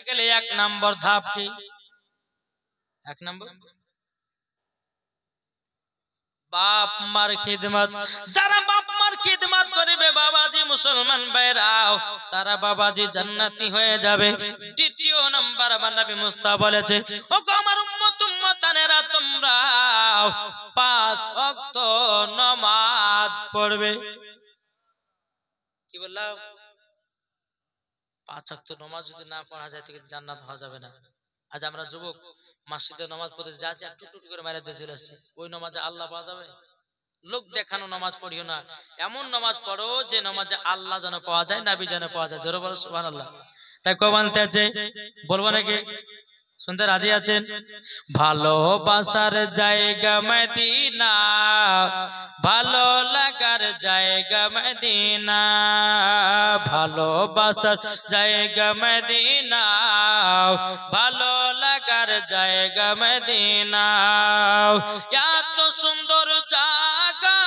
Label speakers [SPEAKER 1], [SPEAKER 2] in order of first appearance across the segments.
[SPEAKER 1] গেলে এক নম্বর ধাপ কি? এক নম্বর বাপ মার খিদমত। যারা বাপ মার খিদমত করবে বাবাজি মুসলমান ভাইরাও, তারা বাবাজি জান্নাতি হয়ে যাবে। দ্বিতীয় নাম্বার আমার নবী মুস্তাফা বলেছে, ও গো আমার উম্মত উম্মতানেরা, তোমরা 5 ওয়াক্ত নামাজ পড়বে। কি বললাম? 5 ওয়াক্ত নামাজ যদি না পড়া যায় তো জান্নাত হওয়া যাবে না। আজ আমরা যুবক মসজিদে নামাজ পড়তে যাচ্ছি আর টুক করে বাইরে দিয়ে চলে আসছি, ওই নামাজে আল্লাহ পাওয়া যাবে? লোক দেখানো নামাজ পড়িও না, এমন নামাজ পড়ো যে নামাজে আল্লাহ যেন পাওয়া যায়, নবী যেন পাওয়া যায়। জোরে বলো সুবহানাল্লাহ। তাই কো বলতে আছে, বলবো নাকি? শুনতে রাজি আছেন? ভালোবাসার জায়গা মদিনা, ভালো লাগার জায়গা মদিনা, ভালোবাসার জায়গা মদিনা, ভালো লাগার জায়গা মদিনা। এত সুন্দর জায়গা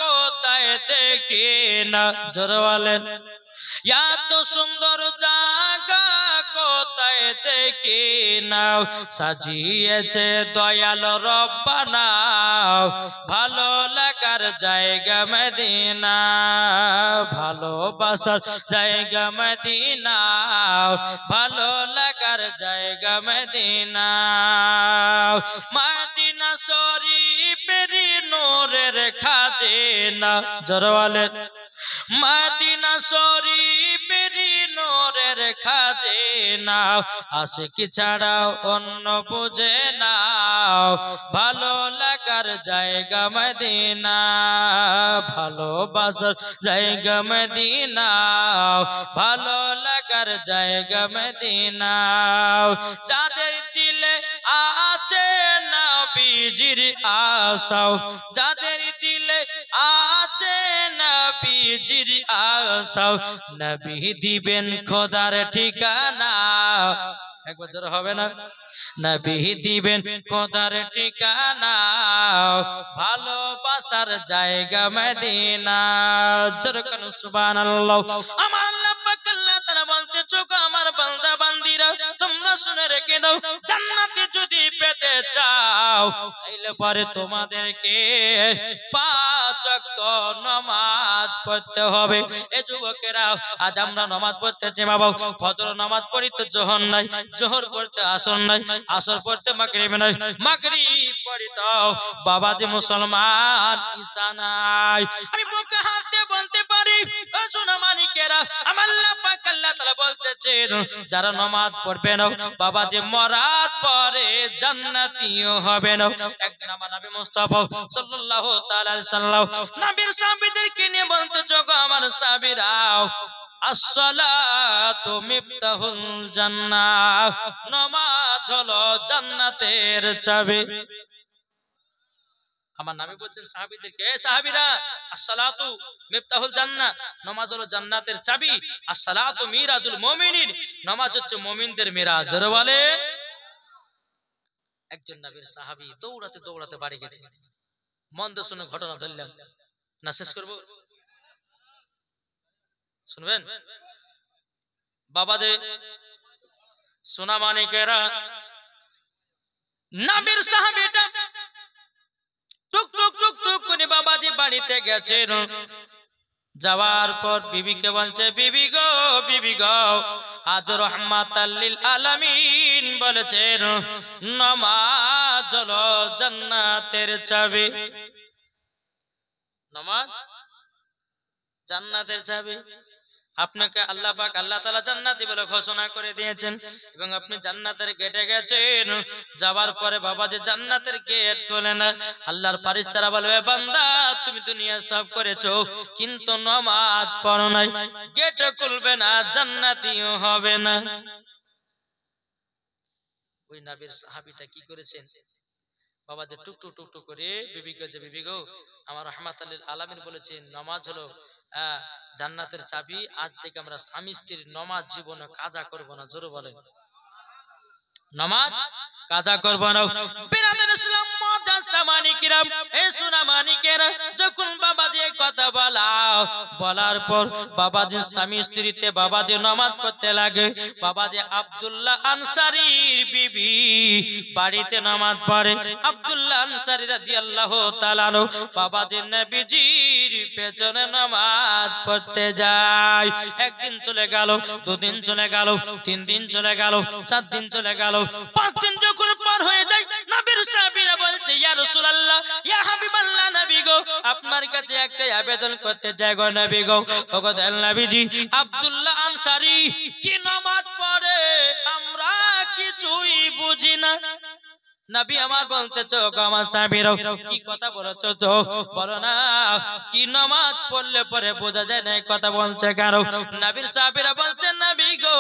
[SPEAKER 1] কোথায় দেখি না। জোরে বলেন, এত সুন্দর জায়গা কোথায় দেখি না, সাজিয়েছে দয়াল রব্বানা, ভালো লাগার জায়গা মদিনা, ভালোবাসার জায়গা মদিনা, ভালো লাগার জায়গা মদিনা। মদিনা শরীফের নূরের খাজিনা। জোরে বলেন, মদিনা শরীফের নূরের খাজিনা, আশিকি ছাড়া অন্য বুঝে না, ভালো লাগার জায়গা মদিনা, ভালোবাসার জায়গা মদিনা, ভালো লাগার জায়গা মদিনা। যাদের দিলে আছে নবীজির আশা, যাদের দিলে আছে নবীজির আশা, নবী দিবেন খোদার ঠিকানা। এক বছর হবে না? নবী দিবেন খোদার ঠিকানা, ভালোবাসার জায়গা মদিনা। জোরে বলুন সুবহানাল্লাহ। আমার আল্লাহ পাক আল্লাহ তাআলা বলতে, চোখ আমার বান্দা বান্দিরা তোমরা শুনে রেখে দাও, জান্নাতে যদি পেতে চাও তাইলে পরে তোমাদেরকে 5 ওয়াক্ত নামাজ পড়তে হবে। এ যুবকেরা, আজ আমরা নামাজ পড়তেছি বাবা, ফজর নামাজ পড়ি তো জোহর নাই, জোহর পড়তে আসর নাই, আসর পড়তে মাগরিব নাই, মাগরিব পড়ি তো বাবাজি মুসলমান ঈশা নাই। আমি বুকে হাত দিয়ে বলতে পারি, ও সোনা মানিকেরা, আমার আল্লাহ পাক আল্লাহ তাআলা বলতেছেন, যারা নামাজ পড়বে না বাবাজি মরার পরে জান্নাতীও হবে না। একদিন আমার নবী মুস্তাফা সাল্লাল্লাহু তাআলা আলাইহি সাল্লাম নবীর সাহাবীদেরকে নিয়ে বলতে, জগো আমার সাহাবীরাও, আসসালাতু মিফতাহুল জান্নাহ, নামাজ হলো জান্নাতের চাবি। আমার নবী বলছেন সাহাবীদেরকে, এ সাহাবীরা, আসসালাতু মিফতাহুল জান্নাহ, নামাজ হলো জান্নাতের চাবি, আসসালাতু মিরাজুল মুমিনিন, নামাজ হচ্ছে মুমিনদের মিরাজ। জোরে বলে। একজন নবীর সাহাবী দৌড়াতে দৌড়াতে বাড়ি গেছে। মন্দ শুনে ঘটনা ধরলাম না, শেষ করব? শুনবেন বাবাজি সোনা মানিকেরা, নবীর সাহাবীটা টুক টুক টুক টুক করে বাবাজি বাড়িতে গেছেন। যাওয়ার পর বিবিকে বলছে, বিবি গো, বিবি গো, আজ রাহমাতাল লিল আলামিন বলেছেন নামাজ হলো জান্নাতের চাবি। নামাজ জান্নাতের চাবি। আপনাকে আল্লাহ পাক আল্লাহ তাআলা জান্নাতি বলে ঘোষণা করে দিয়েছেন এবং আপনি জান্নাতের গেটে গেছেন। যাওয়ার পরে বাবাজি জান্নাতের গেট খুলে না, আল্লাহর ফেরেশতারা বলবে, বান্দা তুমি দুনিয়া সব করেছো কিন্তু নামাজ পড়ো নাই, গেট খুলবে না, জান্নাতীও হবে না। ওই নবীর সাহাবীটা কি করেছেন? বাবাজি টুক টুক টুক টুক করে বিবি কে, বিবি গো, আমার রাহমাতাল লিল আলামিন বলেছেন নামাজ হলো জান্নাতের চাবি, আজ থেকে আমরা স্বামী স্ত্রীর নামাজ জীবনে কাজা করব না। জোরে বলেন, নামাজ কাজা করব না। বেরাদের ইসলাম মুআজ্জাজ মানিকেরাম এই সোনা মানিকেরা যখন বাবাজি কথা বলার পর বাবাজি স্বামী স্ত্রীতে বাবাজি নামাজ পড়তে লাগে। বাবাজি আব্দুল্লাহ আনসারীর বিবি বাড়িতে নামাজ পড়ে। আব্দুল্লাহ আনসারী রাদিয়াল্লাহু তাআলা আনহু বাবাজি নবীজির পেছনে নামাজ পড়তে যায়। একদিন চলে গেল, দুদিন চলে গেল, 3 দিন চলে গেল, 4 দিন চলে গেল, 5 দিন যখন পার হয়ে যায় নবীর সাহাবীরা বলছে ইয়া রাসূলুল্লাহ ইয়া হাবিবাল্লাহ নবী গো আপনার কাছে একটা আবেদন করতে চাই গো নবী গো। ওগো দয়াল নবীজি আব্দুল্লাহ আনসারী কি নামাজ পড়ে আমরা কিছুই বুঝি না। নবী আমার বলতেছো আমার সাহাবীরাও কি কথা বলেছো তো বলো না, কি নামাজ পড়লে পরে বোঝা যায় না এই কথা বলছে কারো। নবীর সাহাবীরা বলছেন নবী গো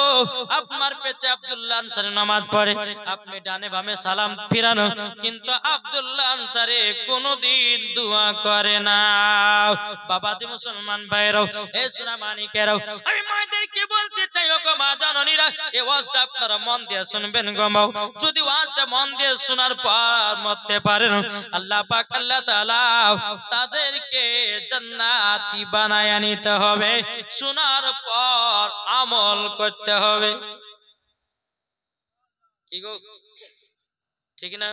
[SPEAKER 1] আপনার পেছে আব্দুল্লাহ আনসারী নামাজ পড়ে, আপনি ডানে বামে সালাম ফিরানো, কিন্তু আব্দুল্লাহ আনসারী কোনোদিন দোয়া করে না। বাবাজি মুসলমান ভাইরাও এ সোনা মানিকেরাও আমি মায়েদেরকে বলতে চাই ও গো মা জননীরা এই ওয়াজটা আপনারা মন দিয়ে শুনবেন গো মা। যদি ওয়াজটা মন দিয়ে শোনার পর মরতে পারেন আল্লাহ পাক আল্লাহ তাআলা তাদেরকে জান্নাতি বানায় নিতে হবে, শোনার পর আমল করতে হবে। কি গো ঠিক না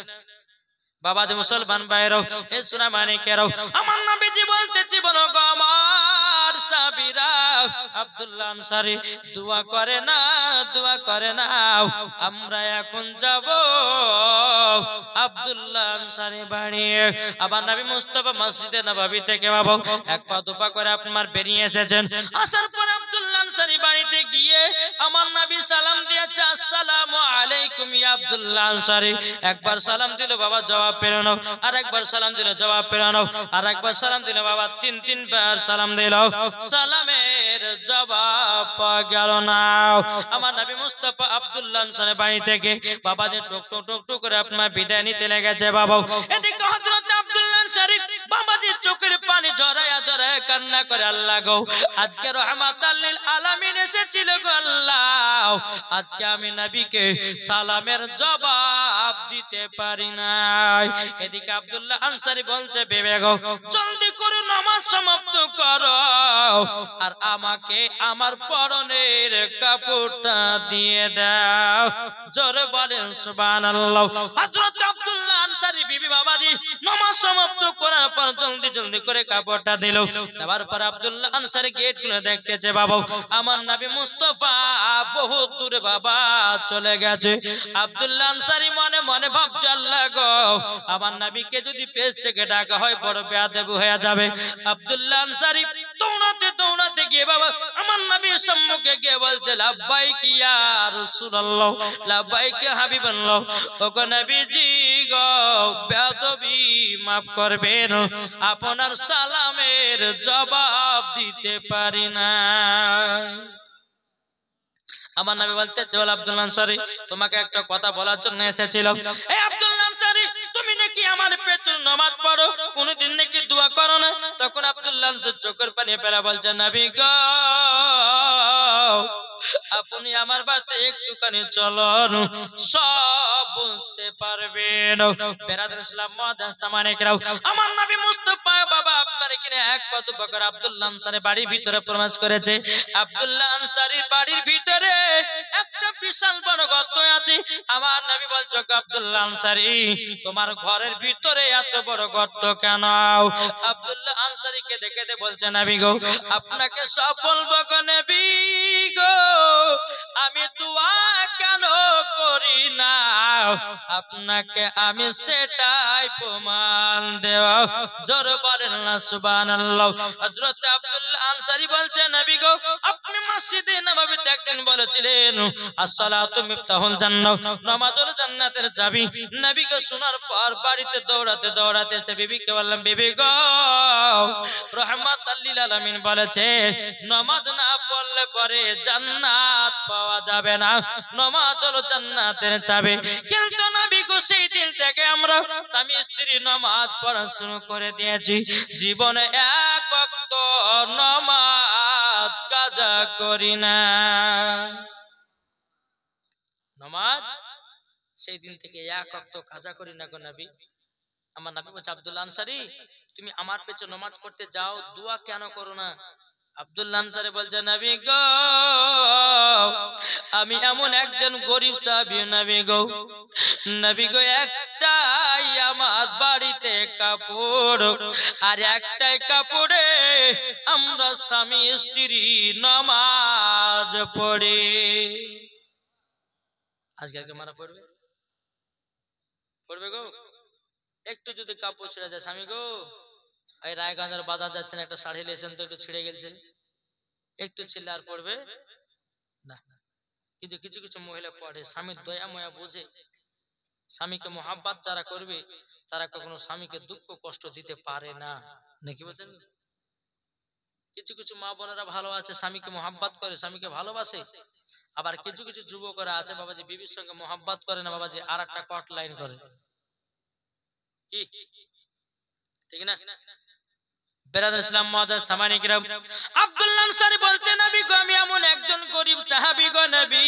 [SPEAKER 1] বাবাজি মুসলমান ভাইরাও এ সোনা মানিকেরাও আমার নবীজি বলতেছি বলো গো আমার সাহাবীরা আব্দুল্লাহ আনসারী দোয়া করে না, দোয়া করে না। আমরা এখন যাব আব্দুল্লাহ আনসারী বাড়ি। আবার নবী মুস্তাফা মসজিদে নববী থেকে বাবা এক পা দুপা করে আপনার বেরিয়ে এসেছেন। আসার পর আব্দুল্লাহ আনসারী বাড়িতে গিয়ে আমার নবী সালাম দিয়েছে আসসালামু আলাইকুম ইয়া আব্দুল্লাহ আনসারী। একবার সালাম দিল বাবা জবাব পেল না, আর একবার সালাম দিল জবাব পেল না, আর একবার সালাম দিল বাবা 3 বার সালাম দিল, সালামের জবাব পাওয়া গেল না। আমার নবী মুস্তাফা আব্দুল্লাহ আনসারী বাড়ি থেকে বাবা যে টুক টুক টুক টুক করে আপনার বিদায় নিতে লেগেছে বাবা। এদিকে হযরত আব্দুল্লাহ আনসারী বাবাজির চোখের পানি ঝরায়া ঝরায়া কান্না করে আল্লাহ গো আজকে রহমাতাল লিল আলামিন এসেছিল গো আল্লাহ, আজকে আমি নবীকে সালামের জবাব দিতে পারি নাই। এদিকে আব্দুল্লাহ আনসারী বলছে বেবে গো জলদি করে নামাজ সমাপ্ত করো আর আমাকে আমার পরনের কাপড়টা দিয়ে দাও। জোরে বলেন সুবহানাল্লাহ। হযরত আব্দুল্লাহ আনসারী বিবি বাবাজি নামাজ সমাপ্ত করার পর জলদি জলদি করে কাপড়টা দিল। দেওয়ার পর আব্দুল্লাহ আনসারী গেট খুলে দেখতেছে বাবা আমার নবী মুস্তাফা বহুত দূরে বাবা চলে গেছে। আব্দুল্লাহ আনসারী মনে মনে ভাবছে আল্লাহ গো আমার নবীকে যদি পেছ থেকে ডাকা হয় বড় বেয়াদব হয়ে যাবে। আব্দুল্লাহ আনসারী দৌড়াতে দৌড়াতে গিয়ে বাবা আমার নবীর সম্মুখে গিয়ে বলছে লাব্বাইক ইয়া রাসূলুল্লাহ, লাব্বাইক হাবিবাল্লাহ। ওগো নবীজি গো বেয়াদবি মাফ করবেন, আপনার সালামের জবাব দিতে পারি না। আমার নবী বলতে চল আব্দুল্লাহ আনসারী তোমাকে একটা কথা বলার জন্য এসেছিলাম। এই আব্দুল্লাহ আনসারী তুমি নাকি আমার পেছনে নামাজ পড়ো, কোনদিন নাকি দোয়া করো না। তখন আব্দুল্লাহ আনসারী চোখের পানি ফেলা বলছে নবী গো আপনি আমার বাড়িতে একটুখানি চলুন সব বুঝতে পারবেন। বেরাদার ইসলাম মুআজ্জাজ মানিকেরাও আমার নবী মুস্তাফা বাবা আপনার এখানে এক পা দুপা করে আব্দুল্লাহ আনসারী বাড়ির ভিতরে প্রবেশ করেছে। আব্দুল্লাহ আনসারীর বাড়ির ভিতরে একটা বিশাল বড় গর্ত আছে। আমার নবী বলছে আব্দুল্লাহ আনসারী তোমার ঘরের ভিতরে এত বড় গর্ত কেন? আব্দুল্লাহ আনসারীকে দেখে বলছে নবী গো আপনাকে সব বলবো গো নবী গো আমি দোয়া কেন করি না আপনাকে আমি সেটাই প্রমাণ দেব। জোরে বলেন না সুবহানাল্লাহ। হযরত আব্দুল্লাহ আনসারী বলছে নবী গো আপনি মসজিদে নববীতে একদিন বলেছিলেন আসসালাতু মিফতাহুল জান্নাহ, নামাজ হলো জান্নাতের চাবি। নবীকে শোনার পর বাড়িতে দৌড়াতে দৌড়াতে এসে বিবিকে বললাম বিবি গো রহমাতাল লিল আলামিন বলেছে নামাজ না পড়লে পরে জান্নাত পাওয়া যাবে না, নামাজ হলো জান্নাতের চাবি। কিন্তু নবী গো সেই দিন থেকে আমরা স্বামী স্ত্রী নামাজ পড়া শুরু করে দিয়েছি, জীবনে এক ওয়াক্ত নামাজ কাজা করি না। নামাজ সেই দিন থেকে এক ওয়াক্ত কাজা করি না গো নবী। আমার নবী বলছে, আব্দুল্লাহ আনসারী তুমি আমার পেছনে নামাজ পড়তে যাও, দোয়া কেন করো না? আব্দুল্লাহ আনসারী বলছে, নবী গো আমি এমন একজন গরিব সাহাবী নবী গো, নবী গো একটাই আমার বাড়িতে কাপড়, আর একটাই কাপড়ে আমরা স্বামী স্ত্রী নামাজ পড়ি। আজকে মারা পড়বে পড়বে গো? একটু যদি কাপড় ছেড়ে যায়, স্বামী গো এই রায়গঞ্জের বাজার যাচ্ছেন, একটা শাড়ি লেছেন তো একটু ছিঁড়ে গেছে, একটু ছিলে আর পড়বে না। কিন্তু কিছু কিছু মহিলা পড়ে, স্বামীর দয়া ময়া বুঝে, স্বামীকে মোহাব্বত যারা করবে তারা কখনো স্বামীকে দুঃখ কষ্ট দিতে পারে না, নাকি বলছেন? কিছু কিছু মা বোনেরা ভালো আছে, স্বামীকে মোহাব্বত করে, স্বামীকে ভালোবাসে। আবার কিছু কিছু যুবকরা আছে বাবাজি বিবির সঙ্গে মোহাব্বত করে না বাবাজি, আর একটা কট লাইন করে, কি ঠিক না? বেরাদার ইসলাম মুআজ্জাজ সামানী কিরাম, আব্দুল্লাহ আনসারী বলছে, নবী গো আমি এমন একজন গরিব সাহাবী গো নবী,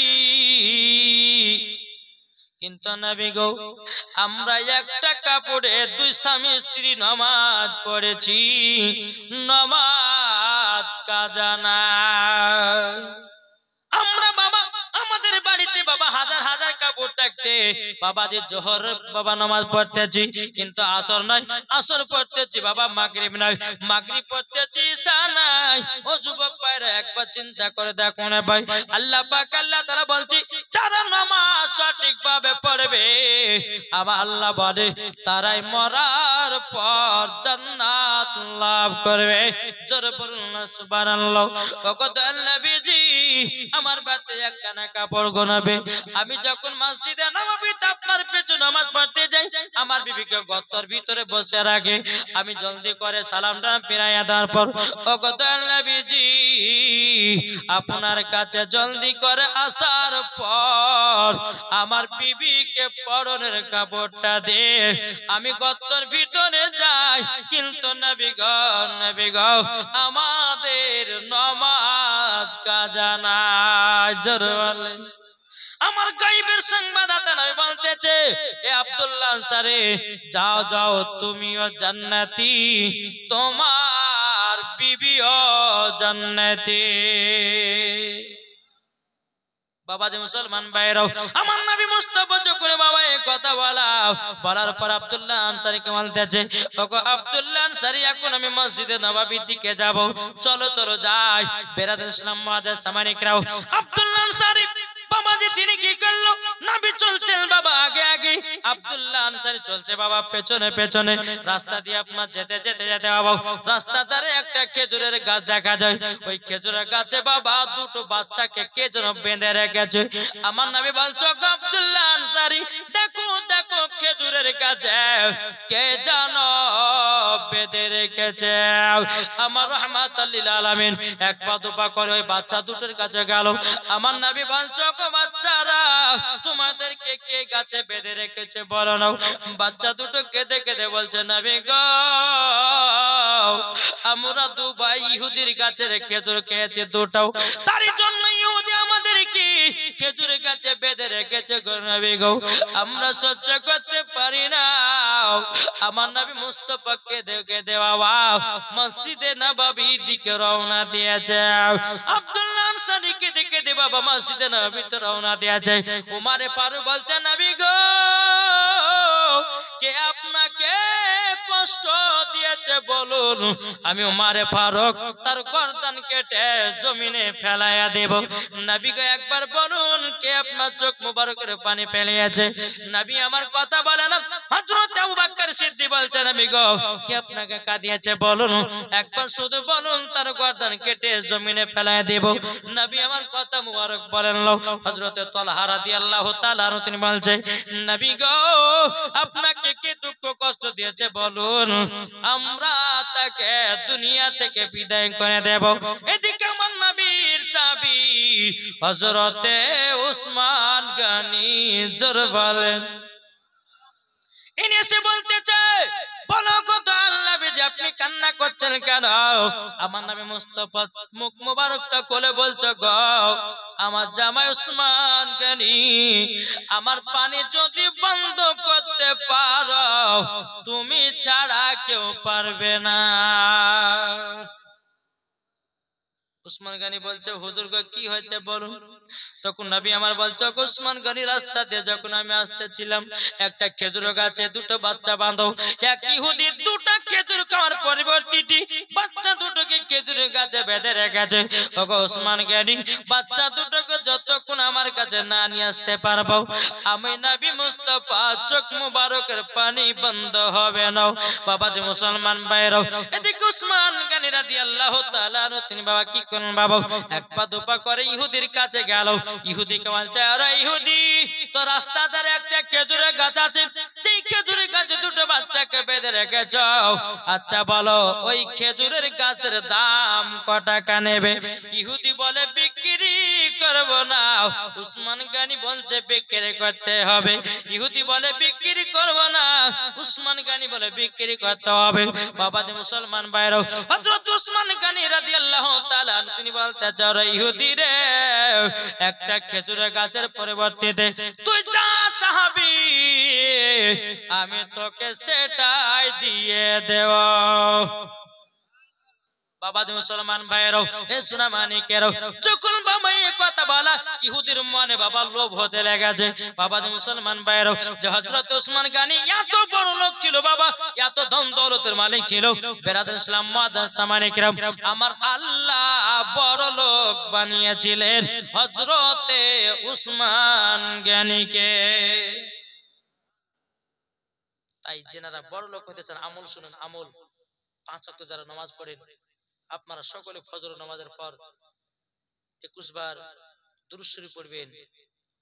[SPEAKER 1] কিন্তু নবী গো আমরা একটা কাপড়ে দুই স্বামী স্ত্রী নামাজ পড়েছি, নামাজ কাজা না। আমরা বাবা আমাদের বাড়িতে বাবা হাজার হাজার কাপড় থাকতে বাবা যে জোহর বাবা নামাজ পড়তেছি, কিন্তু আসর নয়, আসর পড়তেছি বাবা মাগরিব নয়, মাগরিব পড়তেছি ঈশা নাই। ও যুবক ভাইরা একবার চিন্তা করে দেখো না ভাই, আল্লাহ পাক আল্লাহ তাআলা বলছি যারা নামাজ সঠিকভাবে পড়বে আমার আল্লাহ বলে তারাই মরার পর জান্নাত লাভ করবে। জোরে বলুন না সুবহানাল্লাহ। ওগো দয়াল নবীজি আমার বাড়িতে একখানা কাপড় গোনাবে, আমি যখন মসজিদে নববীতে আপনার পেছনে নামাজ পড়তে যাই আমার বিবিকে গর্তের ভিতরে বসে রাখে, আমি জলদি করে সালামটা ফিরাইয়া দেওয়ার পর ওগো দয়াল নবীজি আপনার কাছে জলদি করে আসার পর আমার বিবিকে পরনের কাপড়টা দে আমি গর্তের ভিতরে যাই, কিন্তু নবী গো আমাদের নামাজ কাজা নাই। জোরে বলেন। আমার গায়বের সংবাদদাতা নবী বলতেছে, এ আব্দুল্লাহ আনসারী যাও যাও তুমিও জান্নাতি, তোমার বিবিও জান্নাতি। বাবা যে মুসলমান ভাইরাও আমার নবী মুস্তাফা যখন বাবা এই কথা বলার পর আব্দুল্লাহ আনসারীকে বলতেছে, ওগো আব্দুল্লাহ আনসারী এখন আমি মসজিদে নববীর দিকে যাব, চলো চলো যাই। বেরাদার ইসলাম মুআজ্জাজ সামানী কিরাম, আব্দুল্লাহ আনসারী বাবাজি তিনি কি করলো, নবী চলছেন বাবা আগে আগে, আব্দুল্লাহ আনসারী চলছে বাবা পেছনে পেছনে। রাস্তা দিয়ে আপনার যেতে যেতে যেতে বাবা রাস্তার ধারে একটা খেজুরের গাছ দেখা যায়, ওই খেজুরের গাছে বাবা দুটো বাচ্চাকে কে যেন বেঁধে রেখেছে। আমার নবী বলছো আব্দুল্লাহ আনসারী দেখো দেখো খেজুরের গাছে কে যেন বেঁধে রেখেছে। আমার রাহমাতুল লিল আলামিন এক পা দুপা করে ওই বাচ্চা দুটোর কাছে গেল। আমার নবী বলছো বাচ্চারা তোমাদেরকে কে গাছে বেঁধে রেখেছে বলো না। বাচ্চা দুটো কেঁদে কেঁদে বলছে, নবী গো আমরা দুবাই ইহুদির গাছের খেজুর খেয়েছি দুটাও, তারই জন্য ইহুদি আমাদেরকে খেজুর গাছে বেঁধে রেখেছে গো নবী গো, আমরা সহ্য করতে পারি না। আমার নবী মুস্তাফা কেঁদে কেঁদে বাবা মসজিদে নববীর দিকে রওনা দিয়েছে। আব্দুল্লাহ আনসারী কেঁদে কেঁদে বাবা মসজিদে নববীতে রওনা দিয়েছে। উমারে ফারুক বলছে, নবী গো কে আপনাকে কষ্ট দিয়েছে বলুন, আমি উমারে ফারুক তার গর্দান কেটে জমিনে ফেলাইয়া দেব। নবী গো একবার বলুন কে আপনার চোখ মুবারকের পানি ফেলিয়েছে? নবী আমার কথা বলে না। হযরত আবু বকর সিদ্দিক বলছে, নবী গো কে আপনাকে কাঁদিয়েছে বলুন, একবার শুধু বলুন তার গর্দান কেটে জমিনে ফেলাইয়া দেব। নবী আমার কথা মুবারক বলেন। হযরত তালহা রাদিয়াল্লাহু তাআলা তিনি বলছে, নবী গো আপনাকে কে দুঃখ কষ্ট দিয়েছে বলুন, আমরা তাকে দুনিয়া থেকে বিদায় করে দেব। এদিকে আমার নবীর সাহাবী হযরতে উসমান গনি জোরে বলেন, ইনি এসে বলতেছে, বলো গো আল্লাহ যে আপনি কান্না করছেন কেন? আমার নবী মুস্তাফা মুখ মোবারকটা কোলে বলছে, গো আমার জামাই উসমান গনি, আমার পানি যদি বন্ধ করতে পারো তুমি ছাড়া কেউ পারবে না। উসমান গনি বলছে, হুজুর গো কি হয়েছে বলুন। তখন নবী আমার বলছে, উসমান গনি রাস্তা দিয়ে যখন আমি আসতেছিলাম, একটা খেজুর গাছে দুটো বাচ্চা বাঁধো। এক ইহুদি দুটো খেজুর খাওয়ার পরিবর্তে বাচ্চা দুটোকে খেজুরের গাছে বেঁধে রেখেছে। ওগো উসমান গনি, বাচ্চা দুটোকে যতক্ষণ আমার কাছে না নিয়ে আসতে পারবো আমি নবী মুস্তাফা চোখ মুবারকের পানি বন্ধ হবে না। বাবাজি মুসলমান ভাইরাও, এদিকে উসমান গনি রাদিয়াল্লাহু তাআলা তিনি বাবা কি করলেন, বাবা এক পা দুপা করে ইহুদির কাছে গেল। ইহুদিকে বলছে, আরে ইহুদি, তো রাস্তা ধারে একটা খেজুরের গাছ আছে, সেই খেজুরের গাছে দুটো বাচ্চাকে বেঁধে রেখেছ, আচ্ছা বলো ওই খেজুরের গাছের দাম কত টাকা নেবে? ইহুদি বলে, বিক্রি করব না। উসমান গনি বলছে, বিক্রি করতে হবে। ইহুদি বলে, বিক্রি করব না। উসমান গনি বলে, বিক্রি করতে হবে। বাবাজি মুসলমান ভাইরাও, হযরত উসমান গনি রাদিয়াল্লাহু তাআলা তিনি বলতে চাও, ইহুদি রে, একটা খেজুরের গাছের পরিবর্তে তুই যা চাবি আমি তোকে সেটাই দিয়ে দেব। বাবাজি মুসলমান ভাইরাও, এ সোনা মানিকেরাও, যখন বাবা এই কথা বলা ইহুদির মনে বাবা লোভ হতে লেগেছে। বাবাজি মুসলমান ভাইরাও, যে হযরত উসমান গনি এত বড় লোক ছিল বাবা, এত ধন দৌলতের মালিক ছিল, বেরাদর ইসলাম মাদ্রাসা মানিকেরাম, আমার আল্লাহ বড় লোক বানিয়েছিলেন হযরতে উসমান গনিকে। তাই যেনারা বড় লোক হতে চান আমল শুনুন, আমল। 5 ওয়াক্ত যারা নামাজ পড়েন আপনারা সকলে ফজর নামাজের পর 21 বার দুরূদ শরীফ পড়বেন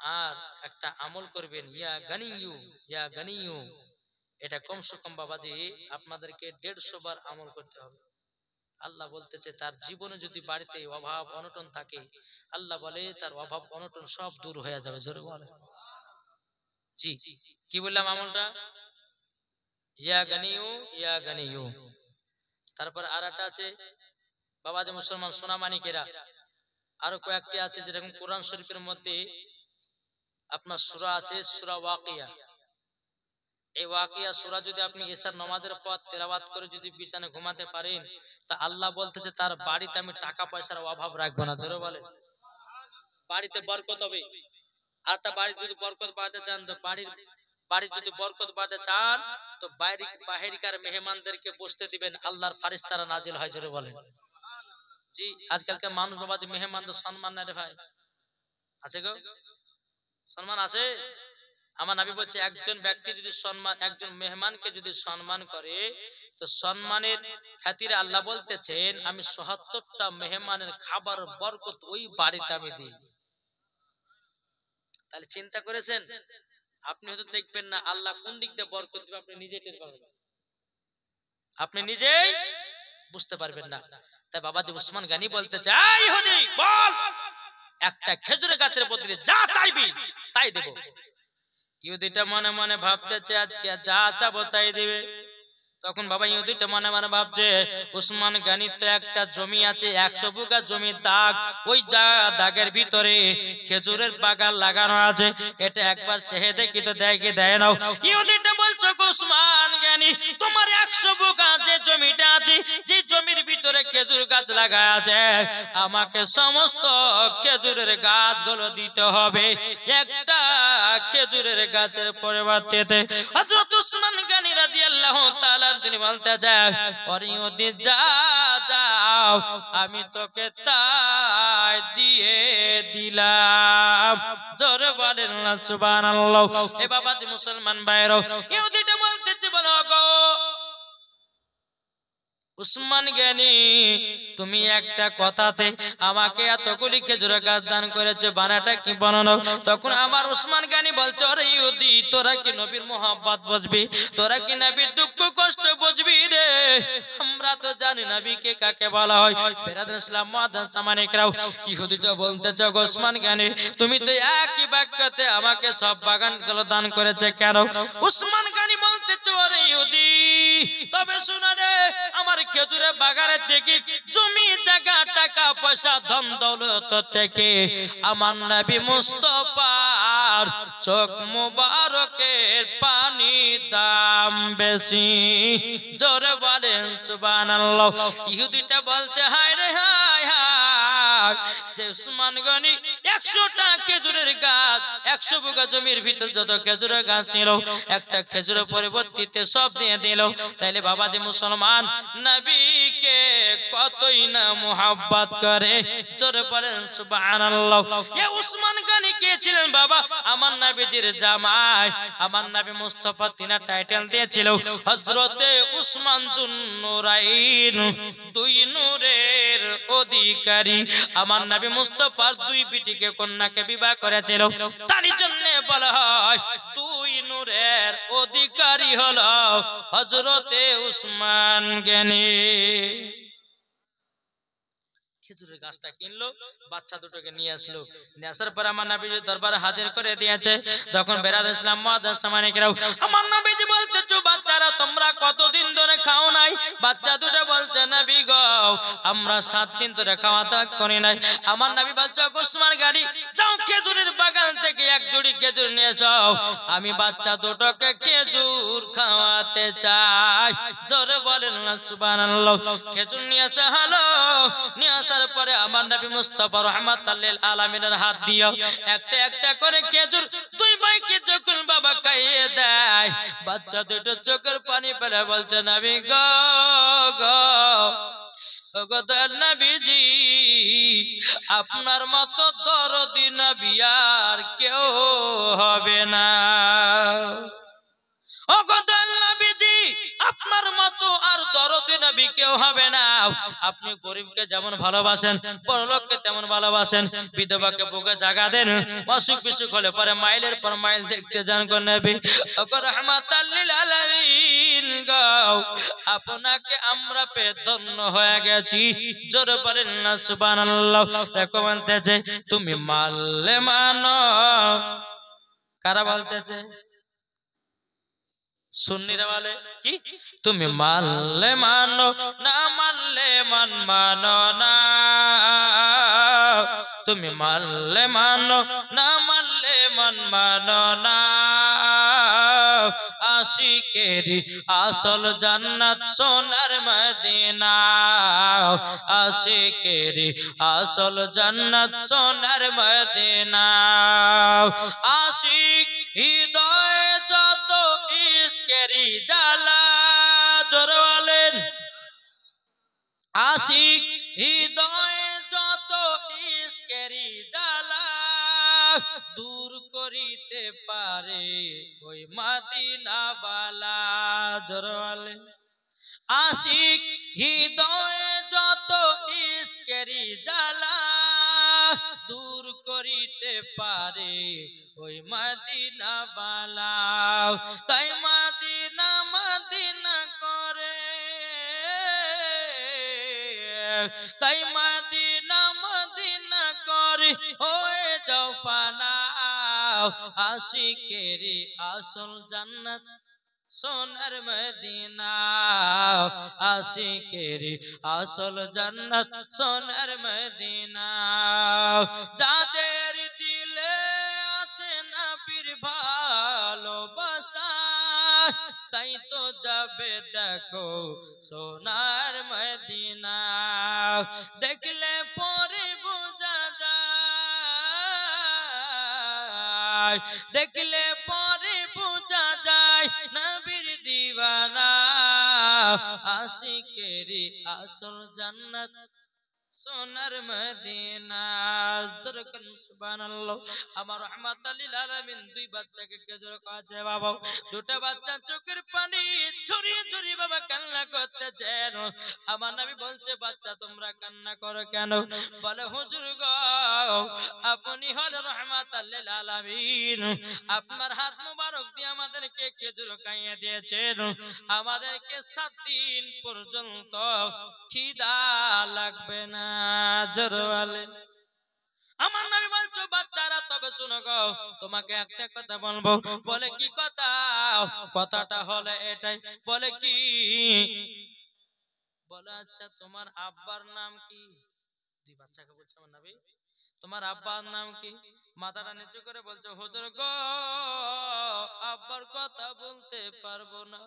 [SPEAKER 1] আর একটা আমল করবেন, ইয়া গানিয়ু ইয়া গানিয়ু। এটা কমসে কম বাবাজি আপনাদেরকে 150 বার আমল করতে হবে। আল্লাহ বলতেছে তার জীবনে যদি বাড়িতে অভাব অনটন থাকে, আল্লাহ বলে তার অভাব অনটন সব দূর হয়ে যাবে। জোরে বলে জি। কি বললাম আমলটা? ইয়া গানিয়ু ইয়া গানিয়ু। তারপর আরেকটা আছে বাবাজি মুসলমান সোনা মানিকেরা, আরো কয়েকটি আছে, যেরকম কোরআন শরীফের মধ্যে আপনার সূরা আছে সূরা ওয়াকিয়া। এই ওয়াকিয়া সূরা যদি আপনি এশার নামাজের পর তেলাওয়াত করে যদি বিছানে ঘুমাতে পারেন, তা আল্লাহ বলতেছে তার বাড়িতে আমি টাকা পয়সার অভাব রাখবো না। জোরে বলে বাড়িতে বরকত হবে। আর তা বাড়ি যদি বরকত বাড়াতে চান, তো বাড়ির যদি বরকত বাড়াতে চান তো বাহিরকার মেহমানদেরকে বসতে দিবেন, আল্লাহর ফারিস্তারা নাজিল হয়। জোরে বলেন জি। আজকালকার মানুষ বাবা যে মেহমানদের সম্মান না রে ভাই, আছে গো সম্মান আছে? আমার নবী বলছে একজন ব্যক্তি যদি সম্মান, একজন মেহমানকে যদি সম্মান করে তো সম্মানের খাতিরে আল্লাহ বলতেছেন আমি ৭৭টা মেহমানের খাবার বরকত ওই বাড়িতে আমি দিই। তাহলে চিন্তা করেছেন? আপনি হয়তো দেখবেন না আল্লাহ কোন দিক দিয়ে বরকত দিবে আপনি নিজেই টের পাবেন, আপনি নিজেই বুঝতে পারবেন না। তাই বাবাজি উসমান গনি বলতে চাই, ইহুদি বল একটা খেজুরের গাছের বদলে যা চাইবি তাই দেব। ইহুদিটা মনে মনে ভাবতেছে আজকে যা চাবো তাই দিবে। তখন বাবা ইহুদিটা মনে মনে ভাবছে উসমান গনির তো একটা জমি আছে 100 বিঘা জমির দাগ, ওই দাগের ভিতরে খেজুরের বাগান লাগানো আছে, এটা একবার চেয়ে দেখি তো দেয় কি দেয় না। ইহুদিটা বলছে উসমান গনি তোমার 100 বিঘা যে জমিটা আছে, যে জমির ভিতরে খেজুর গাছ লাগা আছে, আমাকে সমস্ত খেজুরের গাছগুলো দিতে হবে। একটা খেজুরের গাছের পরিবর্তে হযরত উসমান গনি রাদিয়াল্লাহু তাআলা তিনি বলতে যায়, ওরে যা যাও আমি তোকে তাই দিয়ে দিলাম। জোরে বলেন না সুবহানাল্লাহ। এ বাবাজি মুসলমান ভাইরা, ইহুদিটা বলতেছে বলো গো উসমান গনি তুমি একটা কথাতে আমাকে এতগুলি খেজুর গাছ দান করেছে, বানাটা কি বানানো? তখন আমার উসমান গনি বলছে ওরে ইহুদি তোরা কি নবীর মোহাব্বত বুঝবি, তোরা কি নবীর দুঃখ কষ্ট বুঝবি রে? আমরা তো জানি নবীকে কাকে বলা হয়। বেরাদর ইসলাম মাদ্রাসা মানিকরাও, ইহুদিটা বলতেছে উসমান গনি তুমি তো একই বাক্যতে আমাকে সব বাগানগুলো দান করেছে কেন? উসমান গনি বলতে তবে শুনো রে আমার খেজুরের বাগানের থেকে জমি জায়গা টাকা পয়সা ধন দৌলত থেকে আমার নবী মুস্তাফার চোখ মুবারকের পানি দাম বেশি। জোরে বলেন সুবহানাল্লাহ। ইহুদিটা বলছে হায় রে হায় হায়, যে উসমান গনি 100টা খেজুরের গাছ 100 বিঘা জমির ভিতর যত খেজুরের গাছ ছিল একটা খেজুরের পরিবর্তিতে সব দিয়ে দিল। তাইলে বাবাজি মুসলমান নবীকে কতই না মুহাব্বত করে। জোরে বলেন সুবহানাল্লাহ। এ উসমান গনি কে ছিলেন বাবা? আমার নবীজির জামাই, আমার নবী মুস্তাফা তিনার টাইটেল দিয়েছিল হযরতে উসমান জুন নুরাইন, দুই নূরের অধিকারী। আমার নবী মুস্তাফার দুই বিটিকে কন্যাকে বিবাহ করেছিল, তার জন্য বলা হয় দুই নূরের অধিকারী হলো হযরতে উসমান গনি। খেজুরের গাছটা কিনলো, বাচ্চা দুটোকে নিয়ে আসলো, নিয়ে আসার পর আমার নবীজি দরবারে হাজির করে দিয়েছে। তখন বেরাদর ইসলাম মুআদ্দাস সামানিকরাও আমার নবীজি বলতেছো বাচ্চারা তোমরা কতদিন ধরে খাও নাই? বাচ্চা দুটো বলছে নবী গো আমরা 7 দিন ধরে খাওয়া দাওয়া করি নাই। আমার নবী বলছে উসমান গনি যাও খেজুরের বাগান থেকে এক জুড়ি খেজুর নিয়ে এসো, আমি বাচ্চা দুটোকে খেজুর খাওয়াতে চাই। জোরে বলেন না সুবহানাল্লাহ। খেজুর নিয়ে আসা হলো, নিয়ে আসার পরে আমার নবী মুস্তাফা রাহমাতাল লিল আলামিনের হাত দিয়ে একটা একটা করে খেজুর দুই ভাইকে যখন বাবা খাইয়ে দেয়, বাচ্চা দুটো চোখের পানি ফেলে বলছে নবী গো গো ওগো দয়াল নবীজি আপনার মতো দরদি নবী আর কেউ হবে না। ওগো দয়াল নবীজি আপনার মতো আর দরদি নবী কেউ হবে না। আপনি গরিবকে যেমন ভালোবাসেন, বড়লোককে তেমন ভালোবাসেন, বিধবাকে বুকে জায়গা দেন, অসুখ বিসুখ হলে পরে মাইলের পর মাইল দেখতে যান গো নবী। ওগো রাহমাতাল লিল আলামিন গো আপনাকে আমরা পেয়ে ধন্য হয়ে গেছি। জোরে বলেন না সুবহানাল্লাহ। দেখো বলতেছে তুমি মানলে মানো, কারা বলতেছে? সুন্নিরা বলে কি তুমি মানলে মানো না মানলে মানো না, তুমি মানলে মানো না মানলে মানো না। আশিকেরি আসল জান্নাত সোনার মদিনা, আশিকেরি আসল জান্নাত সোনার মদিনা। আশিক হৃদয়ে যত ইশকেরি জ্বালা, জোরে বলেন আশিক হৃদয়ে যত ইশকেরি জ্বালা দূর করিতে পারে ওই মদিনা ওয়ালা। জোরে বলেন আশিক হৃদয়ে যত ইশকেরি জ্বালা দূর করিতে পারে ওই মদিনা ওয়ালা। তাই মদিনা মদিনা করে, তাই মদিনা মদিনা করে হয়ে যাও ফানা। আশিকেরি আসল জান্নাত সোনার মদিনা, আশিকেরি আসল জান্নাত সোনার মদিনা। যাদের দিলে আছে নবীর ভালোবাসা তাই তো যাবে দেখো সোনার মদিনা। দেখলে পরে বোঝা যায়, দেখলে পরে বোঝা যায় নবীর দিওয়ানা। আশিকেরি আসল জান্নাত সোনার মদিনা। জোরকান সুবহানাল্লাহ। আমার রাহমাতাল লিল আলামিন দুই বাচ্চাকে খেজুর খাওয়াচ্ছে বাবা। দুটো বাচ্চা চোখের পানি ঝরিয়ে ঝরিয়ে বাবা কান্না করতেছেন। আমার নবী বলছে বাচ্চা তোমরা কান্না করো কেন? বলে হুজুর গো আপনি হলেন রাহমাতাল লিল আলামিন, আপনার হাত মুবারক দিয়ে আমাদেরকে খেজুর খাইয়ে দিয়েছেন, আমাদেরকে 7 দিন পর্যন্ত খিদা লাগবে না। জোরে বলেন আমার নবী বলছো বাচ্চারা তবে শুনো গো, তোমাকে একটা কথা বলবো। বলে কি কথা? কথাটা হলো এটাই। বলে কি? বলে আচ্ছা তোমার আব্বার নাম কি? দুই বাচ্চাকে বলছে আমার নবী, তোমার আব্বার নাম কি? মাথাটা নিচু করে বলছে হুজুর গো, আব্বার কথা বলতে পারবো না।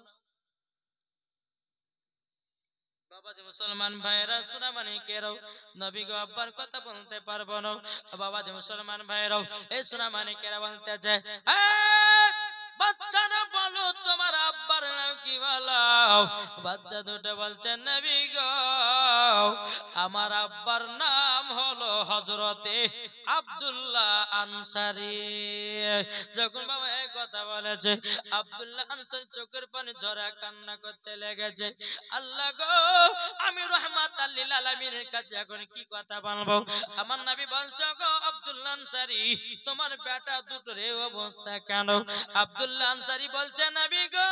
[SPEAKER 1] বাবাজি মুসলমান ভাইরা সুনামানি কেরাও, নবী গো আব্বার কথা বলতে পারবো না। বাবাজি মুসলমান ভাইরাও এই সুনামানি কেরা বলতে চায়, বাচ্চারা বলো তোমার আব্বার নাম কি? বলো। বাচ্চা দুটো বলছে নবী গো, আমার আব্বার নাম হলো হযরতে আব্দুল্লাহ আনসারী। যখন বাবা এই কথা বলেছে, আব্দুল্লাহ আনসারী চোখের পানি ঝরা কান্না করতে লেগেছে। আল্লাহ গো, আমি রাহমাতাল লিল আলামিনের কাছে এখন কি কথা বলবো? আমার নবী বলছো গো আব্দুল্লাহ আনসারী, তোমার বেটা দুটোর এই অবস্থা কেন? আব্দুল্লাহ আনসারী বলছে নবী গো,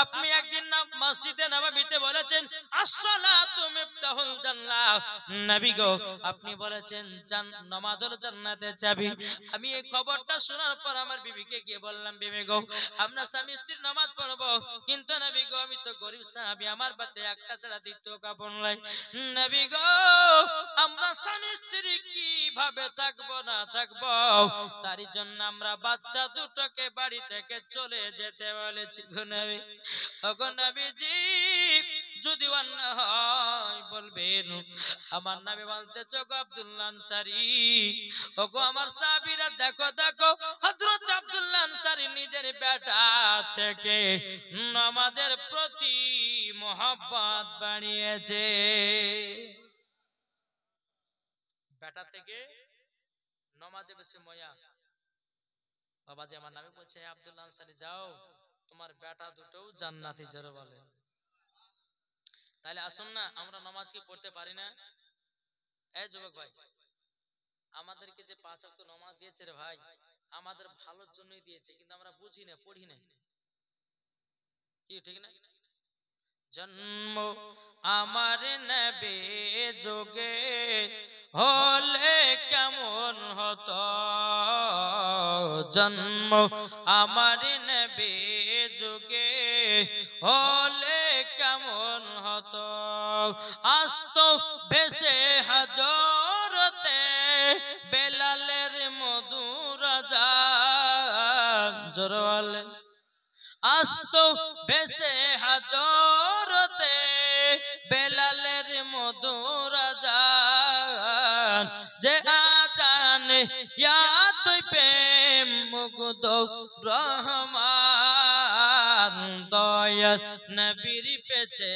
[SPEAKER 1] আপনি একদিন মসজিদে নববীতে বলেছেন আসসালাতু মিফতাহুল জান্নাহ। নবী গো, আপনি বলেছেন নামাজ হলো জান্নাতের চাবি। আমি এই খবরটা শোনার পর আমার বিবিকে গিয়ে বললাম, বিবি গো, আমরা স্বামী স্ত্রী নামাজ পড়বো, কিন্তু নবী গো আমি তো গরিব সাহাবী, আমার বাতে একটা ছাড়া দ্বিতীয় কাপড় নাই। নবী গো, আমরা স্বামী স্ত্রী কিভাবে থাকবো না থাকবো? তারই জন্য আমরা বাচ্চা দুটোকে বাড়ি থেকে চলে যেতে বলেছি গো নবী। ওগো নবীজি, যদি অন্যায় হয় বলবেন। আমার নবী বলতেছে গো আব্দুল্লাহ আনসারী, ওগো আমার সাহাবীরা দেখো দেখো, হযরত আব্দুল্লাহ আনসারী নিজের বেটা থেকে নামাজের প্রতি মহব্বত বাড়িয়েছে। বেটা থেকে নামাজে বেশি ময়া। বাবাজি আমার নবী বলছে আব্দুল্লাহ আনসারী যাও, তোমার বেটা দুটো জান্নাতি জোরে বলে। তাহলে আসুন না আমরা নামাজ কি পড়তে পারি না? এই যুবক ভাই, আমাদেরকে যে 5 ওয়াক্ত নামাজ দিয়েছে রে ভাই, আমাদের ভালোর জন্যই দিয়েছে, কিন্তু আমরা বুঝি না, পড়ি না। কি ঠিক না? জন্ম আমার নবী যোগে হলে কেমন হতো, জন্ম আমার নবী যোগে হলে কেমন হতো, আসতো ভেসে হাজরতে বেলালের মধুর আযান। জোরে বলেন, আসতো ভেসে হাজরতে বেলালের মধুর আযান, যে আযান ইয়া তুই প্রেম মুগ্ধ রহমান, দয়াল নবীর পেছে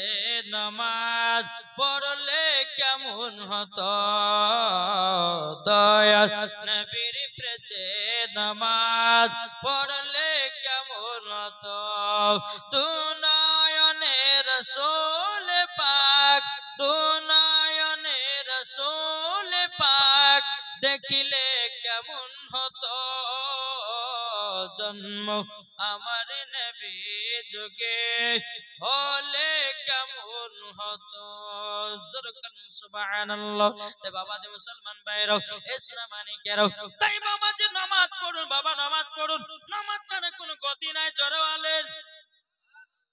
[SPEAKER 1] নামাজ পড়লে কেমন হতো, দয়াল নবীর পেছে নামাজ পড়লে কেমন হতো, দুনয়নে রাসূল পাক, দুনয়নে রাসূল পাক দেখিলে কেমন হতো, জন্ম আমার নবী যুগে হলে কেমন হতো। সুবহানাল্লাহ। তাই বাবাজি মুসলমান ভাইরাও, এই সোনা মানিকেরাও, তাই বাবাজি নামাজ পড়ুন, বাবা নামাজ পড়ুন। নামাজ ছাড়া কোনো গতি নাই, জোরে বলেন।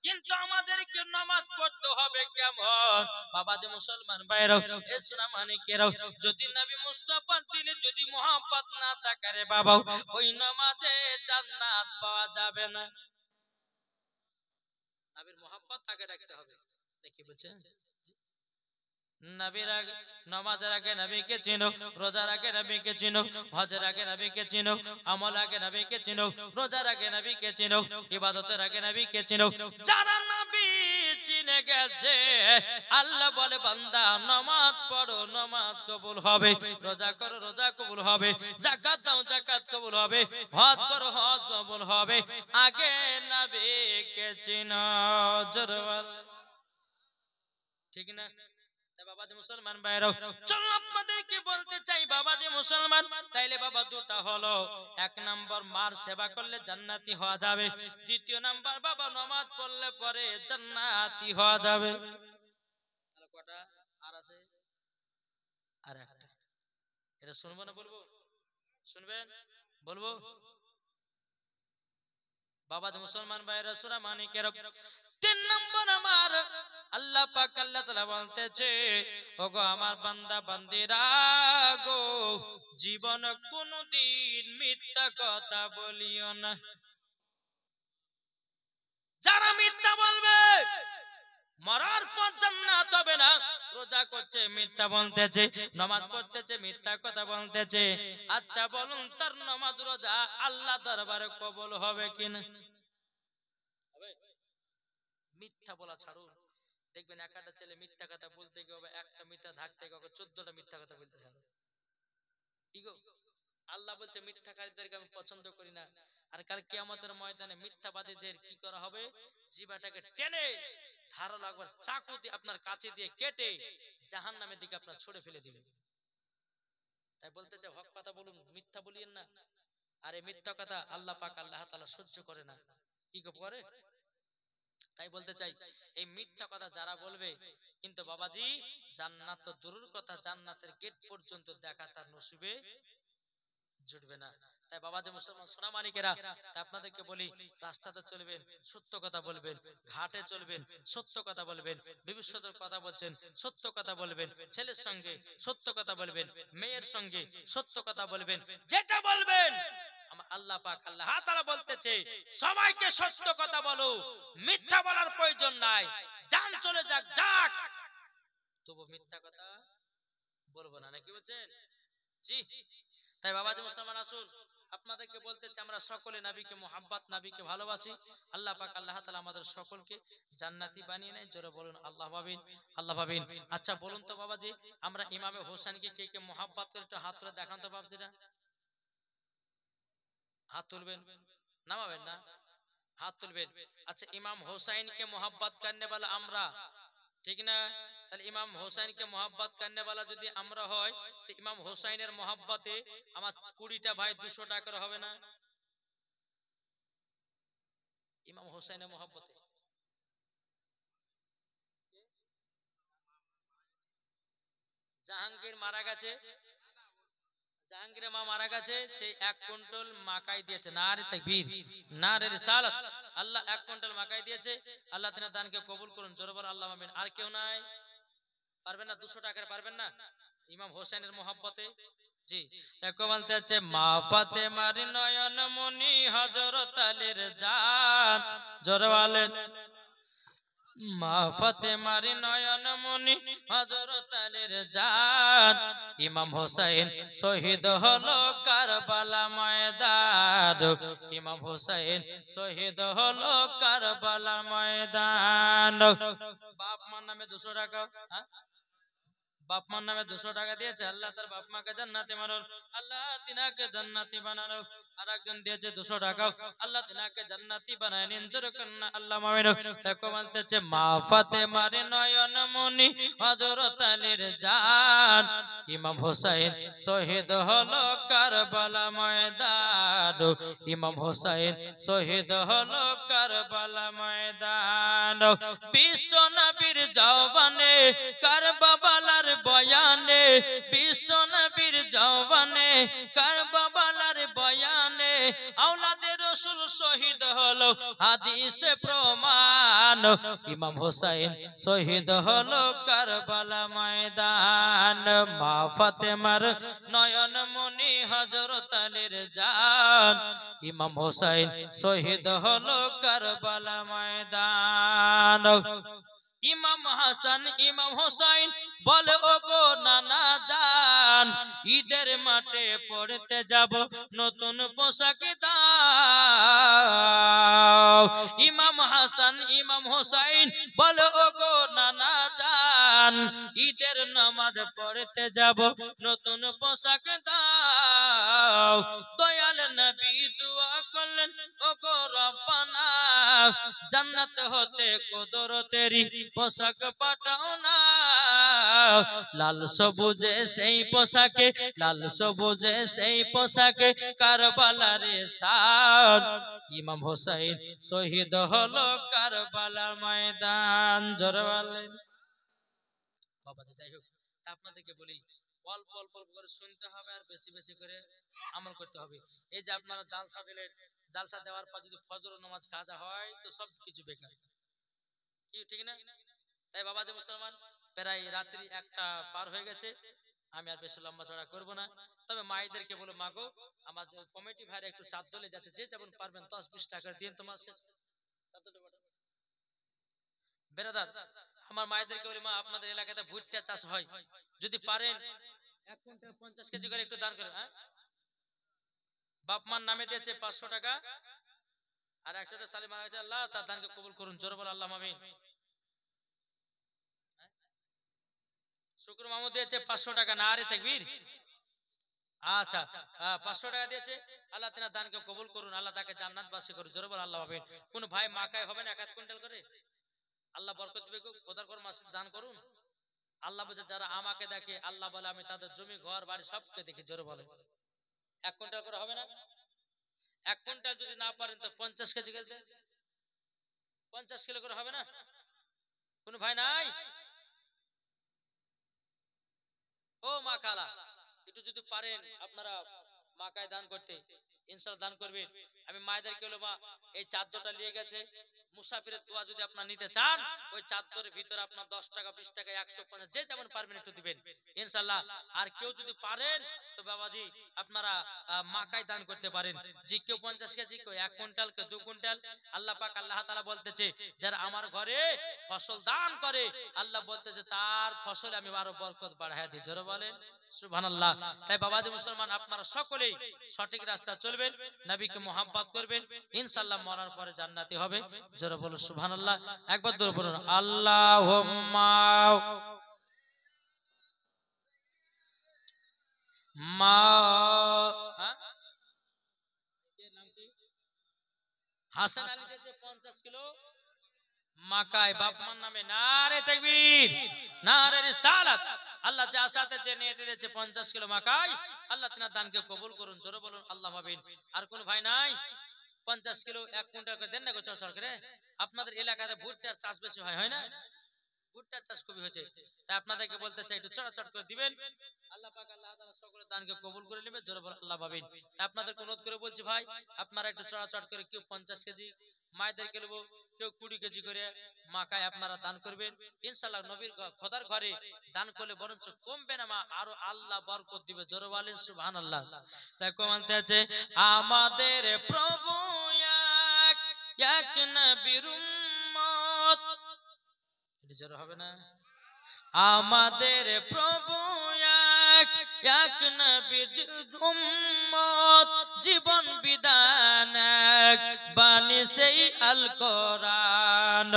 [SPEAKER 1] কিন্তু আমাদেরকে নামাজ পড়তে হবে কেমন? বাবাজি মুসলমান ভাইরাও, এই সোনা মানিকেরাও, যদি নবী মুস্তাফার দিলে যদি মোহাব্বত না থাকে রে বাবা, ওই নামাজে জান্নাত পাওয়া যাবে না। নবীর মোহাব্বত আগে রাখতে হবে। দেখি বলছেন, নবীর আগে নামাজের আগে নবীকে চিনো, রোজার আগে নবীকে চিনো, হজের আগে নবীকে চিনো, আমল আগে নবীকে চিনো, রোজার আগে নবীকে চিনো, ইবাদতের আগে নবীকে চিনো। যারা নবী চিনে গেছে, আল্লাহ বলে বান্দা নামাজ পড়ো নামাজ কবুল হবে, রোজা করো রোজা কবুল হবে, যাকাত দাও যাকাত কবুল হবে, হজ করো হজ কবুল হবে, আগে নবীকে চিনো। জোরে বল, ঠিক না? বাবাজি মুসলমান ভাইরাও, চলো আপনাদেরকে বলতে চাই বাবাজি মুসলমান, তাইলে বাবা দুটা হলো, এক নাম্বার মার সেবা করলে জান্নাতি হওয়া যাবে, দ্বিতীয় নাম্বার বাবা নামাজ পড়লে পরে জান্নাতি হওয়া যাবে। তাহলে কটা আর আছে? আর একটা। এটা শুনবো না বলবো? শুনবেন? বলবো? বাবা মুসলমান ভাইরা সূরা মানিকের 3 নম্বর আমার আল্লাহ পাক আল্লাহ তাআলা বলতেছে, ওগো আমার বান্দা বান্দিরা গো, জীবন কোনদিন মিথ্যা কথা বলিও না। যারা মিথ্যা বলবে মরার পর জান্নাত হবে না। রোজা করছে মিথ্যা বলতেছে, নামাজ পড়তেছে মিথ্যা কথা বলতেছে। আচ্ছা বলুন, তার নামাজ রোজা আল্লাহ দরবারে কবুল হবে কিনা? হবে? মিথ্যা বলা ছাড়ুন, দেখবেন একটা ছেলে মিথ্যা কথা বলতে গিয়ে একটা মিথ্যা ঢাকতে গিয়ে 14টা মিথ্যা কথা বলতে হবে। কি গো, আল্লাহ বলছে মিথ্যাকারীদেরকে আমি পছন্দ করি না। আর কাল কিয়ামতের ময়দানে মিথ্যাবাদীদের কি করা হবে? জিহ্বাটাকে টেনে ধারালো একবার চাকু দিয়ে আপনার কাছে দিয়ে কেটে জাহান্নামের দিকে আপনার ছুঁড়ে ফেলে দিবে। তাই বলতে চাই, হক কথা বলুন, মিথ্যা বলিয়েন না। আর এই মিথ্যা কথা আল্লাহ পাক আল্লাহ তাআলা সহ্য করে না। কি করে? তাই বলতে চাই, এই মিথ্যা কথা যারা বলবে, কিন্তু বাবাজি জান্নাত তো দূরের কথা, জান্নাতের গেট পর্যন্ত দেখা তার নসিবে জুটবে না। তাই বাবাজি মুসলমান সোনা মানিকেরা, তাই আপনাদেরকে বলি, রাস্তাতে চলবেন সত্য কথা বলবেন, ঘাটে চলবেন সত্য কথা বলবেন, ভবিষ্যতের কথা বলছেন সত্য কথা বলবেন, ছেলের সঙ্গে সত্য কথা বলবেন, মেয়ের সঙ্গে সত্য কথা বলবেন। যেটা বলবেন আমার আল্লাহ পাক আল্লাহ তাআলা বলতেছে, সবাইকে সত্য কথা বলো, মিথ্যা বলার প্রয়োজন নাই। জান চলে যাক যাক, তবু মিথ্যা কথা বলবো না। নাকি বলছেন? জি। তাই বাবাজি মুসলমান আসুন, আপনাদেরকে বলতেছি, আমরা সকলে নবীকে মুহাব্বত, নবীকে ভালোবাসি। আল্লাহ পাক আল্লাহ তাআলা আমাদের সকলকে জান্নাতি বানিয়ে নেয়। জোরে বলুন আল্লাহ ভাবিন, আল্লাহ ভাবিন। আচ্ছা বলুন তো বাবাজি, আমরা ইমামে হোসেনকে কে কে মুহাব্বত করে একটু হাত তুলে দেখান তো বাবাজিরা। হাত তুলবেন, নামাবেন না, হাত তুলবেন। আচ্ছা, ইমাম হোসেনকে মুহাব্বত করনে वाला আমরা, ঠিক না? তাহলে ইমাম হোসেনকে মুহাব্বত করনে वाला যদি আমরা হয়, তো ইমাম হোসেনের মুহাব্বতে আমার 20টা ভাই 200 টাকার হবে না? ইমাম হোসেনের মুহাব্বতে জাহাঙ্গীর মারা গেছে, জাহাঙ্গীরের মা মারা গেছে, সেই 1 কুইন্টাল মাকাই দিয়েছে। নারে তাকবীর, নারে রিসালাত। আল্লাহ 1 কুইন্টাল মাকাই দিয়েছে। আল্লাহ তাআলা দানকে কবুল করুন। জোরে বল আল্লাহ আমিন। আর কেউ নাই? পারবেন না? 200 টাকার পারবেন না? ইমাম হোসেনের মুহাব্বতে জি দেখো বলতে আছে, মা ফাতেমার নয়ন মনি হযরত আলীর জান। জোরে বলেন, মা ফাতেমার নয়ন মনি হযরত আলীর জান। ইমাম হোসেন শহীদ হলো কারবালা ময়দান। ইমাম হোসেন শহীদ হলো কারবালা ময়দান। বাপ মার নামে 200 টাকা, বাপ মার নামে 200 টাকা দিয়েছে। আল্লাহ তার বাপ মাকে জান্নাতে বানানো, আল্লাহ তিনাকে জান্নাতি বানানো। আর একজন দিয়েছে 200 টাকা, আল্লাহ তিনাকে জান্নাতি বানায় নিন। জোরে কন্না আল্লাহ মামিন। তাকে বলতেছে, মা ফাতেমার নয়ন মনি হযরত আলীর জান। ইমাম হোসেন শহীদ হলো কারবালা ময়দান। ইমাম হোসেন শহীদ হলো কারবালা ময়দান। বিশ্ব নবীর জওয়ানে কারবালার বয়ানে, বিশ্ব নবীর জওয়ানে কারবালার বয়ানে আওলাদে রাসূল শহীদ হলো, হাদিসে প্রমাণ। ইমাম হোসেন শহীদ হলো কারবালা ময়দান। মা ফাতেমার নয়ন মনি হযরত আলীর জান। ইমাম হোসেন শহীদ হলো কারবালা ময়দান। ইমাম হাসান ইমাম হোসেন বলে, ওগো নানা জান, ঈদের মাঠে পড়তে যাব, নতুন পোশাক দাও। ইমাম হাসান ইমাম হোসেন বলে, ওগো নানা জান, ঈদের নামাজ পড়তে যাব, নতুন পোশাক দাও। দয়াল নবী দোয়া করলেন, ওগো রব্বানা, জান্নাত হতে কুদরতেরি পোশাক পাঠাও না। লাল সবুজে সেই পোশাকে, লাল সবুজে সেই পোশাকে কারবালার শান। ইমাম হোসেন শহীদ হলো কারবালা ময়দান। জোরে বলেন বাবা। যাই হোক, আপনাদেরকে বলি, অল্প অল্প করে শুনতে হবে আর বেশি বেশি করে আমল করতে হবে। এই যে আপনারা জালসা দিলেন, জালসা দেওয়ার পর যদি ফজর নামাজ কাজা হয় তো সব কিছু বেকার, কি ঠিক না? তাই বাবাজি মুসলমান, প্রায় রাত্রি 1টা পার হয়ে গেছে, আমি আর বেশি লম্বা চড়া করবো না। তবে মায়েদেরকে বলো, মাগো আমার কমিটি ভাইরা একটু চাঁদ চলে যাচ্ছে, যে যেমন পারবেন 10-20 টাকা দিন তোমার শেষ বেরাদার। আমার মায়েদেরকে বলি, মা আপনাদের এলাকাতে ভুট্টা চাষ হয়, যদি পারেন 1 কুইন্টাল 50 কেজি করে একটু দান করেন। হ্যাঁ, বাপ মার নামে দিয়েছে 500 টাকা, আর 100টা সালে মারা গেছে, আল্লাহ তার দানকে কবুল করুন, জোরে বল আল্লাহ আমিন। শুক্র মামু দিয়েছে 500 টাকা, না আরে তাকবীর। আচ্ছা, 500 টাকা দিয়েছে, আল্লাহ তাআলা দানকে কবুল করুন, আল্লাহ তাকে জান্নাতবাসী করুন, জোরে বল আল্লাহ আমিন। কোন ভাই মাকায় হবে না 1 কুইন্টাল করে, আল্লাহ বরকত দিবে, খোদার কর মাসে দান করুন। আল্লাহ বলে যারা আমাকে দেখে, আল্লাহ বলে আমি তাদের জমি ঘর বাড়ি সবকে দেখি, জোরে বলে 1 কুইন্টাল করে হবে না? 1 কুইন্টাল যদি না পারেন তো 50 কেজি গেলে 50 কিলো করে হবে না? কোন ভাই নাই? ও মা খালা, একটু যদি পারেন আপনারা মাকায় দান করতে, ইনশাআল্লাহ দান করবেন। আমি মায়েদেরকে বলবো, মা এই চাদরটা নিয়ে গেছে, মুসাফিরের দোয়া যদি আপনারা নিতে চান, ওই চাদরের ভিতরে আপনার 10 টাকা 20 টাকা 150 যে যেমন পারবেন একটু দিবেন ইনশাআল্লাহ। আর কেউ যদি পারেন তো বাবাজি আপনারা মাকায় দান করতে পারেন, যে কেউ 50 কেজি, কেউ 1 কুইন্টাল, কেউ 2 কুইন্টাল। আল্লাহ পাক আল্লাহ তাআলা বলতেছে, যারা আমার ঘরে ফসল দান করে, আল্লাহ বলতেছে তার ফসলে আমি আরো বরকত বাড়ায় দিই, জোরে বলেন সুবহানাল্লাহ। তাই বাবাজি মুসলমান, আপনারা সকলেই সঠিক রাস্তা চলবেন, নবীকে মোহাব্বত করবেন, ইনশাআল্লাহ মরার পরে জান্নাতি হবে, জোরে বলুন সুবহানাল্লাহ। একবার জোরে বলুন আল্লাহুম্মা মা। হাসান আলী দিয়েছে 50 কিলো মাকায় বাপ মার নামে, নারে তাকবীর, নারে রিসালাত। আল্লাহ যা সাথে যে নিয়ে দিয়েছে 50 কিলো মাকায়, আল্লাহ তাআলা দানকে কবুল করুন, জোরে বলুন আল্লাহ আমিন। আর কোন ভাই নাই? 50 কিলো 1 কুইন্টাল করে দেন না গো, চড় করে। আপনাদের এলাকাতে ভুট্টার চাষ বেশি হয়, হয় না? ভুট্টার চাষ খুবই হয়েছে, তাই আপনাদেরকে বলতে চাই একটু চড়াচড় করে দিবেন, আল্লাহ পাক আল্লাহ তাআলা সকলের দানকে কবুল করে নেবে, জোরে বলুন আল্লাহ আমিন। তাই আপনাদেরকে অনুরোধ করে বলছি ভাই, আপনারা একটু চড়াচড় করে, কেউ 50 কেজি মায়েদেরকে নেবো, কেউ 20 কেজি করে মাকায় আপনারা দান করবেন ইনশাআল্লাহ। নবীর খোদার ঘরে দান করলে বরঞ্চ কমবে না, মা আরো আল্লাহ বরকত দিবে, জোরে বলেন সুবহানাল্লাহ। তাই কমালতে আছে, আমাদের প্রভু এক, এক নবীর উম্মত, এটা জোরে হবে না? আমাদের প্রভু এক, এক নবীর উম্মত, জীবন বিধান এক, বাণী সেই আল কোরআন।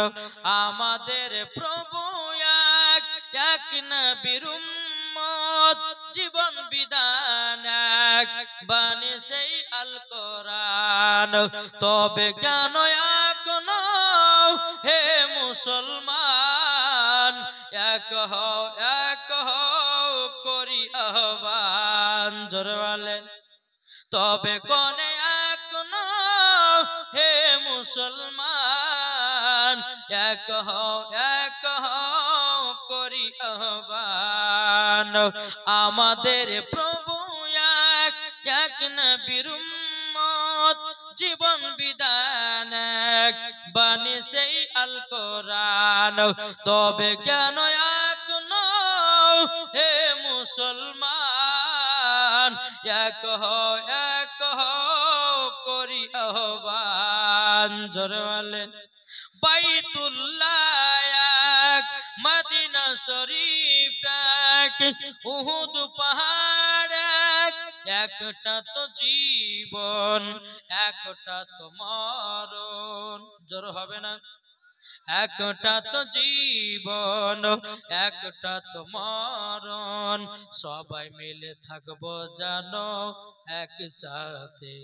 [SPEAKER 1] আমাদের প্রভু এক, এক নবীর উম্মত, জীবন বিধান এক, বাণী সেই আল কোরআন। তবে কেন এখনো হে মুসলমান, এক হও, এক হও করি আহ্বান, জোরে বলেন। তবে কোনে এখনো হে মুসলমান, এক হও, এক হও করি আহ্বান। আমাদের প্রভু এক, এক নবীর উম্মত, জীবন বিধান এক, বাণী সেই আল কোরআন। তবে কেন এখনো হে মুসলমান, এক হও, এক হও করি আহ্বান, জোরে বলেন। বাইতুল্লাহ এক, মদিনা শরীফ এক, উহুদ পাহাড় এক, একটা তো জীবন, একটা তো মরণ, জোর হবে না? একটা তো জীবন, একটা তো মরণ, সবাই মিলে থাকবো জানো একসাথে,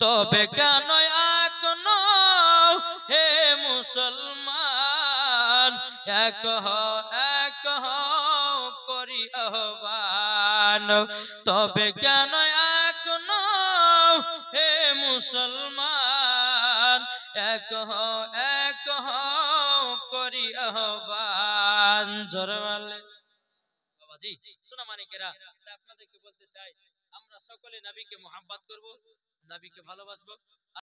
[SPEAKER 1] তবে কেন এখনো হে মুসলমান, এক হও, এক হও করি আহ্বান। তবে কেন এখনো হে মুসলমান, এক হও, এক হও করি আহ্বান, জোরে বলে। জি সোনা মানিকেরা, তা আপনাদেরকে বলতে চাই আমরা সকলে নবীকে মুহাব্বত করব, নবীকে ভালোবাসবো।